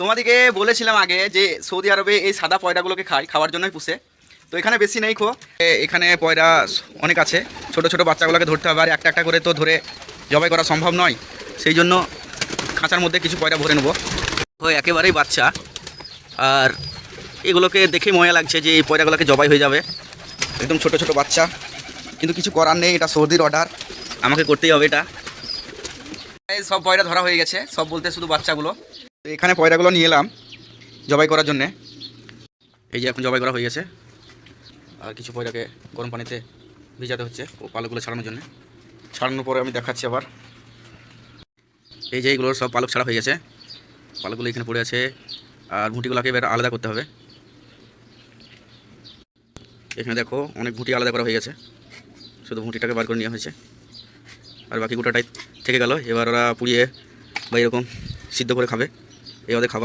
তোমাদেরকে বলেছিলাম আগে যে সৌদি আরবে এই সাদা পয়রাগুলোকে খাওয়ার জন্যই পুষে। তো এখানে বেশি নেই এখানে পয়রা অনেক আছে। ছোট ছোট বাচ্চাগুলোকে ধরতে হবে, আর একটা একটা করে তো ধরে জবাই করা সম্ভব নয়। সেই জন্য খাঁচার মধ্যে কিছু পয়রা ভরে নেবো। তো একেবারেই বাচ্চা, আর এগুলোকে দেখে মজা লাগছে যে এই পয়রাগুলোকে জবাই হয়ে যাবে। একদম ছোট ছোট বাচ্চা, কিন্তু কিছু করার নেই, এটা সৌদির অর্ডার, আমাকে করতেই হবে এটা। এই সব পয়রা ধরা হয়ে গেছে, সব বলতে শুধু বাচ্চাগুলো। তো এখানে পয়রাগুলো নিয়ে এলাম জবাই করার জন্যে। এই যে এখন জবাই করা হয়ে গেছে, আর কিছু পয়রাকে গরম পানিতে ভিজাতে হচ্ছে ও পালকগুলো ছাড়ানোর জন্য। ছাড়ানোর পরে আমি দেখাচ্ছি আবার। এই যে এইগুলোর সব পালক ছাড়া হয়ে গেছে, পালকগুলো এখানে পড়ে আছে, আর ভুঁটিগুলোকে এবার আলাদা করতে হবে। এখানে দেখো অনেক ভুঁটি আলাদা করা হয়ে গেছে, শুধু ভুঁটিটাকে বার করে নেওয়া হয়েছে, আর বাকি গোটাটাই থেকে গেল। এবার ওরা পুড়িয়ে বা এরকম সিদ্ধ করে খাবে, এই ওদের খাবার।